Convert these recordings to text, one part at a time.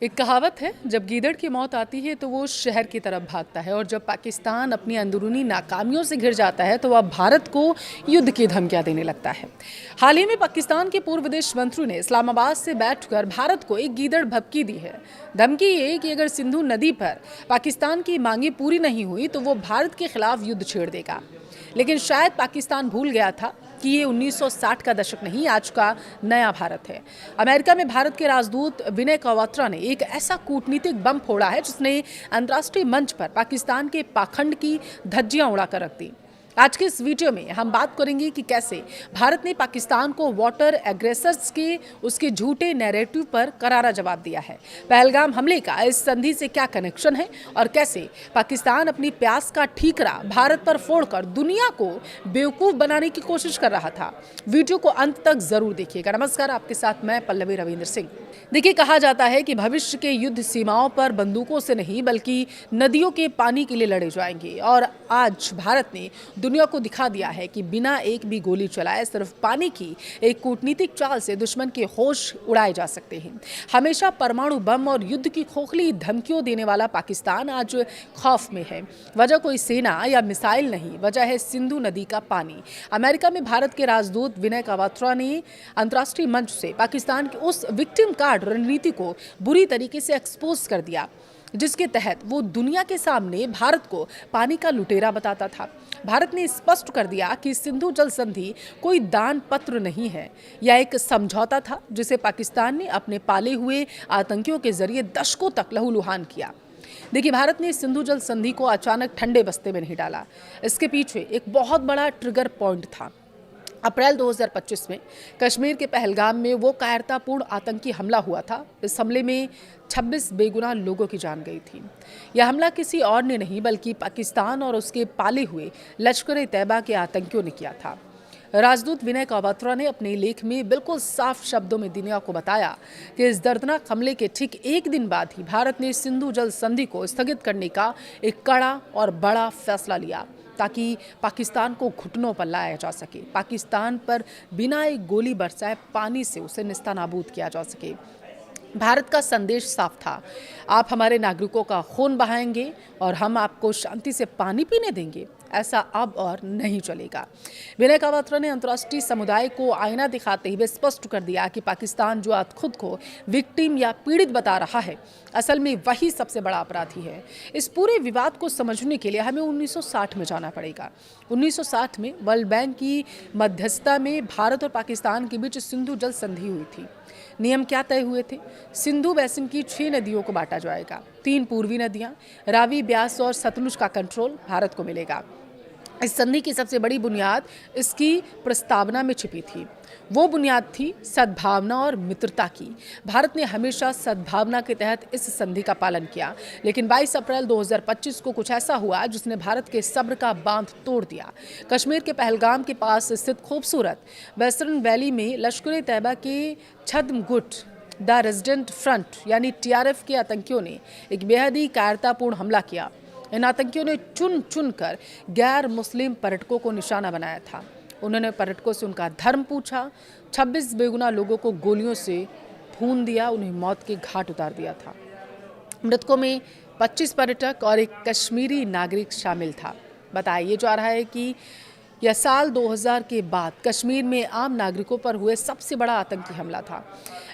एक कहावत है, जब गीदड़ की मौत आती है तो वो शहर की तरफ भागता है और जब पाकिस्तान अपनी अंदरूनी नाकामियों से घिर जाता है तो वह भारत को युद्ध की धमकियां देने लगता है। हाल ही में पाकिस्तान के पूर्व विदेश मंत्री ने इस्लामाबाद से बैठकर भारत को एक गीदड़ भभकी दी है। धमकी ये कि अगर सिंधु नदी पर पाकिस्तान की मांगे पूरी नहीं हुई तो वो भारत के खिलाफ युद्ध छेड़ देगा। लेकिन शायद पाकिस्तान भूल गया था कि ये 1960 का दशक नहीं, आज का नया भारत है। अमेरिका में भारत के राजदूत विनय क्वात्रा ने एक ऐसा कूटनीतिक बम फोड़ा है जिसने अंतर्राष्ट्रीय मंच पर पाकिस्तान के पाखंड की धज्जियां उड़ाकर रख दी। आज के इस वीडियो में हम बात करेंगे कि कैसे भारत ने पाकिस्तान को वाटर एग्रेसर्स के उसके झूठे नैरेटिव पर करारा जवाब दिया है। पहलगाम हमले का इस संधि से क्या कनेक्शन है और कैसे पाकिस्तान अपनी प्यास का ठीकरा भारत पर फोड़कर दुनिया को बेवकूफ बनाने की कोशिश कर रहा था। वीडियो को अंत तक जरूर देखिएगा। नमस्कार, आपके साथ मैं पल्लवी रविंद्र सिंह। देखिए, कहा जाता है कि भविष्य के युद्ध सीमाओं पर बंदूकों से नहीं बल्कि नदियों के पानी के लिए लड़े जाएंगे और आज भारत ने दुनिया को दिखा दिया है कि बिना एक भी गोली चलाए सिर्फ पानी की एक कूटनीतिक चाल से दुश्मन के होश उड़ाए जा सकते हैं। हमेशा परमाणु बम और युद्ध की खोखली धमकियों देने वाला पाकिस्तान आज खौफ में है। वजह कोई सेना या मिसाइल नहीं, वजह है सिंधु नदी का पानी। अमेरिका में भारत के राजदूत विनय क्वात्रा ने अंतर्राष्ट्रीय मंच से पाकिस्तान के उस विक्टिम कार्ड रणनीति को बुरी तरीके से एक्सपोज कर दिया जिसके तहत वो दुनिया के सामने भारत को पानी का लुटेरा बताता था। भारत ने स्पष्ट कर दिया कि सिंधु जल संधि कोई दान पत्र नहीं है, यह एक समझौता था जिसे पाकिस्तान ने अपने पाले हुए आतंकियों के जरिए दशकों तक लहूलुहान किया। देखिए, भारत ने सिंधु जल संधि को अचानक ठंडे बस्ते में नहीं डाला। इसके पीछे एक बहुत बड़ा ट्रिगर पॉइंट था। अप्रैल 2025 में कश्मीर के पहलगाम में वो कायरतापूर्ण आतंकी हमला हुआ था। इस हमले में 26 बेगुनाह लोगों की जान गई थी। यह हमला किसी और ने नहीं बल्कि पाकिस्तान और उसके पाले हुए लश्कर-ए-तैयबा के आतंकियों ने किया था। राजदूत विनय क्वात्रा ने अपने लेख में बिल्कुल साफ शब्दों में दुनिया को बताया कि इस दर्दनाक हमले के ठीक एक दिन बाद ही भारत ने सिंधु जल संधि को स्थगित करने का एक कड़ा और बड़ा फैसला लिया ताकि पाकिस्तान को घुटनों पर लाया जा सके, पाकिस्तान पर बिना एक गोली बरसाए पानी से उसे निस्तानाबूद किया जा सके। भारत का संदेश साफ था, आप हमारे नागरिकों का खून बहाएंगे और हम आपको शांति से पानी पीने देंगे, ऐसा अब और नहीं चलेगा। विनय क्वात्रा ने अंतर्राष्ट्रीय समुदाय को आईना दिखाते हुए स्पष्ट कर दिया कि पाकिस्तान जो आज खुद को विक्टिम या पीड़ित बता रहा है, असल में वही सबसे बड़ा अपराधी है। इस पूरे विवाद को समझने के लिए हमें 1960 में जाना पड़ेगा। 1960 में वर्ल्ड बैंक की मध्यस्थता में भारत और पाकिस्तान के बीच सिंधु जल संधि हुई थी। नियम क्या तय हुए थे? सिंधु बेसिन की 6 नदियों को बांटा जाएगा। 3 पूर्वी नदियां रावी, ब्यास और सतलुज का कंट्रोल भारत को मिलेगा। इस संधि की सबसे बड़ी बुनियाद इसकी प्रस्तावना में छिपी थी। वो बुनियाद थी सद्भावना और मित्रता की। भारत ने हमेशा सद्भावना के तहत इस संधि का पालन किया, लेकिन 22 अप्रैल 2025 को कुछ ऐसा हुआ जिसने भारत के सब्र का बांध तोड़ दिया। कश्मीर के पहलगाम के पास स्थित खूबसूरत वेस्टर्न वैली में लश्कर-ए-तैयबा के छद्म गुट द रेजिडेंट फ्रंट यानी TRF के आतंकियों ने एक बेहद ही कायरतापूर्ण हमला किया। इन आतंकियों ने चुन चुन कर गैर मुस्लिम पर्यटकों को निशाना बनाया था। उन्होंने पर्यटकों से उनका धर्म पूछा, 26 बेगुनाह लोगों को गोलियों से भून दिया, उन्हें मौत के घाट उतार दिया था। मृतकों में 25 पर्यटक और एक कश्मीरी नागरिक शामिल था। बताया जा रहा है कि यह साल 2000 के बाद कश्मीर में आम नागरिकों पर हुए सबसे बड़ा आतंकी हमला था।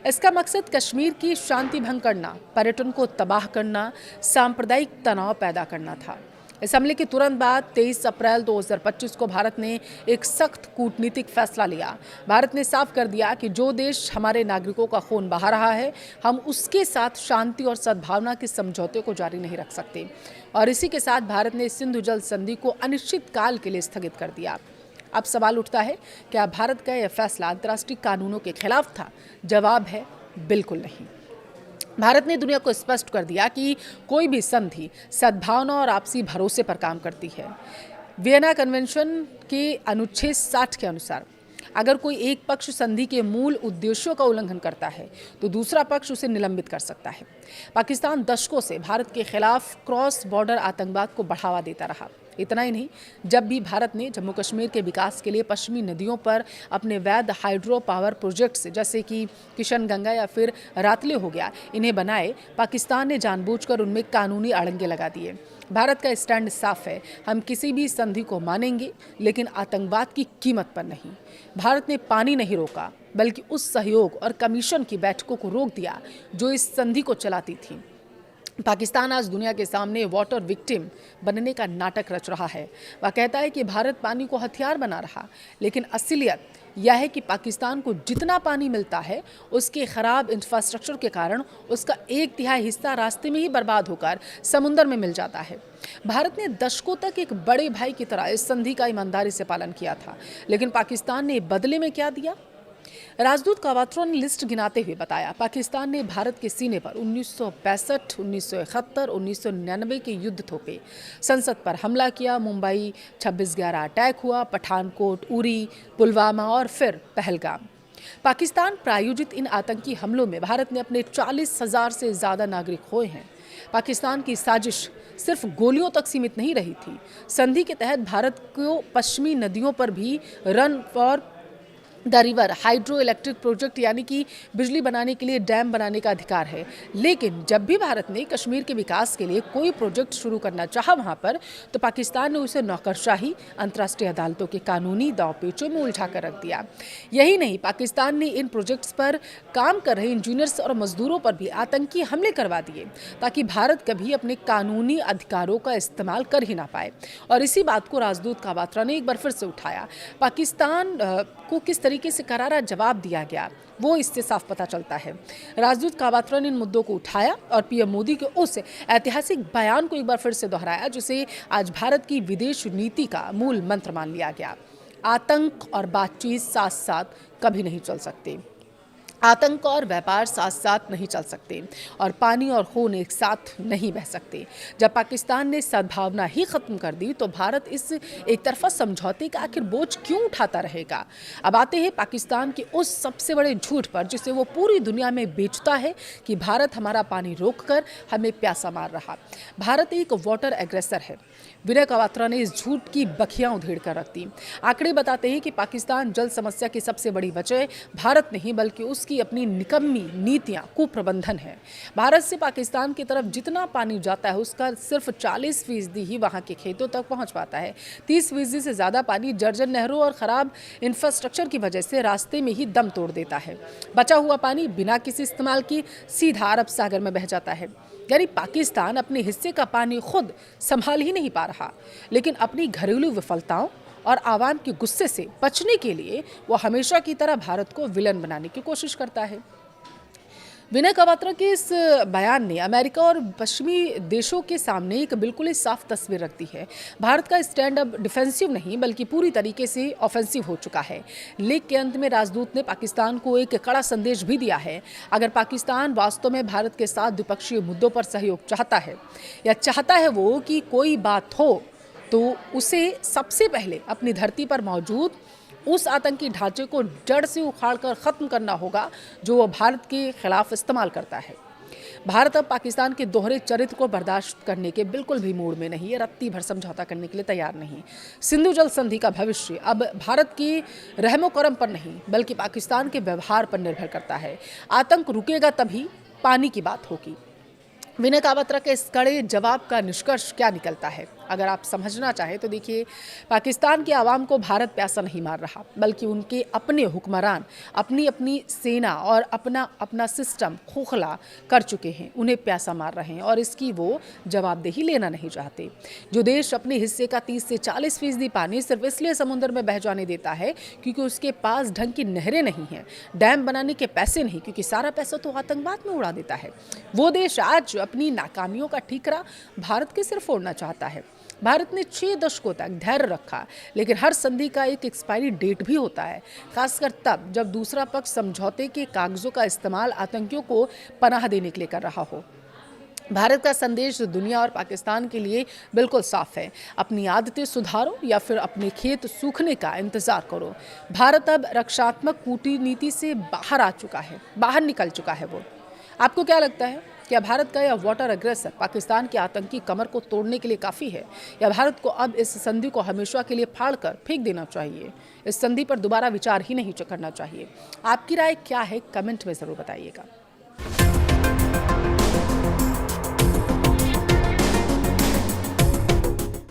इसका मकसद कश्मीर की शांति भंग करना, पर्यटन को तबाह करना, सांप्रदायिक तनाव पैदा करना था। इस हमले के तुरंत बाद 23 अप्रैल 2025 को भारत ने एक सख्त कूटनीतिक फैसला लिया। भारत ने साफ कर दिया कि जो देश हमारे नागरिकों का खून बहा रहा है, हम उसके साथ शांति और सद्भावना के समझौते को जारी नहीं रख सकते। और इसी के साथ भारत ने सिंधु जल संधि को अनिश्चित काल के लिए स्थगित कर दिया। अब सवाल उठता है, क्या भारत का यह फैसला अंतर्राष्ट्रीय कानूनों के खिलाफ था? जवाब है बिल्कुल नहीं। भारत ने दुनिया को स्पष्ट कर दिया कि कोई भी संधि सद्भावना और आपसी भरोसे पर काम करती है। वियना कन्वेंशन के अनुच्छेद 60 के अनुसार अगर कोई एक पक्ष संधि के मूल उद्देश्यों का उल्लंघन करता है तो दूसरा पक्ष उसे निलंबित कर सकता है। पाकिस्तान दशकों से भारत के खिलाफ क्रॉस बॉर्डर आतंकवाद को बढ़ावा देता रहा। इतना ही नहीं, जब भी भारत ने जम्मू कश्मीर के विकास के लिए पश्चिमी नदियों पर अपने वैध हाइड्रो पावर प्रोजेक्ट्स जैसे कि किशन गंगा या फिर रातले हो गया इन्हें बनाए, पाकिस्तान ने जानबूझकर उनमें कानूनी अड़ंगे लगा दिए। भारत का स्टैंड साफ है, हम किसी भी संधि को मानेंगे लेकिन आतंकवाद की कीमत पर नहीं। भारत ने पानी नहीं रोका बल्कि उस सहयोग और कमीशन की बैठकों को रोक दिया जो इस संधि को चलाती थी। पाकिस्तान आज दुनिया के सामने वाटर विक्टिम बनने का नाटक रच रहा है। वह कहता है कि भारत पानी को हथियार बना रहा, लेकिन असलियत यह है कि पाकिस्तान को जितना पानी मिलता है उसके खराब इंफ्रास्ट्रक्चर के कारण उसका 1/3 हिस्सा रास्ते में ही बर्बाद होकर समुद्र में मिल जाता है। भारत ने दशकों तक एक बड़े भाई की तरह इस संधि का ईमानदारी से पालन किया था, लेकिन पाकिस्तान ने बदले में क्या दिया? राजदूत कावात्रो ने लिस्ट गिनाते हुए बताया, पाकिस्तान ने भारत के सीने पर 1965, 1971, 1999 के युद्ध थोपे, संसद पर हमला किया, मुंबई 26/11 अटैक हुआ, पठानकोट, उरी, पुलवामा और फिर पहलगाम। पाकिस्तान प्रायोजित इन आतंकी हमलों में भारत ने अपने 40,000 से ज़्यादा नागरिक खोए हैं। पाकिस्तान की साजिश सिर्फ गोलियों तक सीमित नहीं रही थी। संधि के तहत भारत को पश्चिमी नदियों पर भी run for the river hydro electric project यानी कि बिजली बनाने के लिए डैम बनाने का अधिकार है। लेकिन जब भी भारत ने कश्मीर के विकास के लिए कोई प्रोजेक्ट शुरू करना चाहा वहाँ पर, तो पाकिस्तान ने उसे नौकरशाही, अंतर्राष्ट्रीय अदालतों के कानूनी दांवपेचों में उलझा कर रख दिया। यही नहीं, पाकिस्तान ने इन प्रोजेक्ट्स पर काम कर रहे इंजीनियर्स और मजदूरों पर भी आतंकी हमले करवा दिए ताकि भारत कभी अपने कानूनी अधिकारों का इस्तेमाल कर ही ना पाए। और इसी बात को राजदूत कावात्रा ने एक बार फिर से उठाया। पाकिस्तान को किस तरीके से करारा जवाब दिया गया वो इससे साफ पता चलता है। राजदूत कावात्रा ने इन मुद्दों को उठाया और पीएम मोदी के उस ऐतिहासिक बयान को एक बार फिर से दोहराया जिसे आज भारत की विदेश नीति का मूल मंत्र मान लिया गया। आतंक और बातचीत साथ साथ कभी नहीं चल सकते। आतंक और व्यापार साथ साथ नहीं चल सकते और पानी और खून एक साथ नहीं बह सकते। जब पाकिस्तान ने सद्भावना ही खत्म कर दी तो भारत इस एक तरफा समझौते का आखिर बोझ क्यों उठाता रहेगा? अब आते हैं पाकिस्तान के उस सबसे बड़े झूठ पर जिसे वो पूरी दुनिया में बेचता है कि भारत हमारा पानी रोककर हमें प्यासा मार रहा। भारत एक वाटर एग्रेसर है। विनय कावात्रा ने इस झूठ की बखियां उधेड़ कर रख दी। आंकड़े बताते हैं कि पाकिस्तान जल समस्या की सबसे बड़ी वजह भारत नहीं बल्कि उसकी अपनी निकम्मी नीतियां, कुप्रबंधन है। भारत से पाकिस्तान की तरफ जितना पानी जाता है उसका सिर्फ 40% ही वहां के खेतों तक पहुंच पाता है। 30% से ज़्यादा पानी जर्जर नहरों और ख़राब इंफ्रास्ट्रक्चर की वजह से रास्ते में ही दम तोड़ देता है। बचा हुआ पानी बिना किसी इस्तेमाल की सीधा अरब सागर में बह जाता है। यानी पाकिस्तान अपने हिस्से का पानी खुद संभाल ही नहीं पा रहा, लेकिन अपनी घरेलू विफलताओं और आवाम के गुस्से से बचने के लिए वो हमेशा की तरह भारत को विलन बनाने की कोशिश करता है। विनय कावात्रा के इस बयान ने अमेरिका और पश्चिमी देशों के सामने एक बिल्कुल ही साफ तस्वीर रखती है। भारत का स्टैंड अब डिफेंसिव नहीं बल्कि पूरी तरीके से ऑफेंसिव हो चुका है। लेख के अंत में राजदूत ने पाकिस्तान को एक कड़ा संदेश भी दिया है। अगर पाकिस्तान वास्तव में भारत के साथ द्विपक्षीय मुद्दों पर सहयोग चाहता है या चाहता है वो कि कोई बात हो, तो उसे सबसे पहले अपनी धरती पर मौजूद उस आतंकी ढांचे को जड़ से उखाड़कर ख़त्म करना होगा जो वो भारत के खिलाफ इस्तेमाल करता है। भारत अब पाकिस्तान के दोहरे चरित्र को बर्दाश्त करने के बिल्कुल भी मूड में नहीं है, रत्ती भर समझौता करने के लिए तैयार नहीं। सिंधु जल संधि का भविष्य अब भारत के रहमो करम पर नहीं बल्कि पाकिस्तान के व्यवहार पर निर्भर करता है। आतंक रुकेगा तभी पानी की बात होगी। विनय कावात्रा के इस कड़े जवाब का निष्कर्ष क्या निकलता है? अगर आप समझना चाहें तो देखिए, पाकिस्तान के आवाम को भारत प्यासा नहीं मार रहा बल्कि उनके अपने हुक्मरान अपनी अपनी सेना और अपना अपना सिस्टम खोखला कर चुके हैं, उन्हें प्यासा मार रहे हैं और इसकी वो जवाबदेही लेना नहीं चाहते। जो देश अपने हिस्से का 30 से 40% पानी सिर्फ इसलिए समुद्र में बह जाने देता है क्योंकि उसके पास ढंग की नहरें नहीं हैं, डैम बनाने के पैसे नहीं, क्योंकि सारा पैसा तो आतंकवाद में उड़ा देता है, वो देश आज अपनी नाकामियों का ठीकरा भारत के सिर फोड़ना चाहता है। भारत ने 6 दशकों तक धैर्य रखा, लेकिन हर संधि का एक एक्सपायरी डेट भी होता है, खासकर तब जब दूसरा पक्ष समझौते के कागजों का इस्तेमाल आतंकियों को पनाह देने के लिए कर रहा हो। भारत का संदेश दुनिया और पाकिस्तान के लिए बिल्कुल साफ है। अपनी आदतें सुधारो या फिर अपने खेत सूखने का इंतजार करो। भारत अब रक्षात्मक कूटनीति से बाहर आ चुका है, बाहर निकल चुका है वो। आपको क्या लगता है? क्या भारत का यह वाटर अग्रेसर पाकिस्तान की आतंकी कमर को तोड़ने के लिए काफ़ी है, या भारत को अब इस संधि को हमेशा के लिए फाड़ कर फेंक देना चाहिए? इस संधि पर दोबारा विचार ही नहीं करना चाहिए। आपकी राय क्या है, कमेंट में ज़रूर बताइएगा।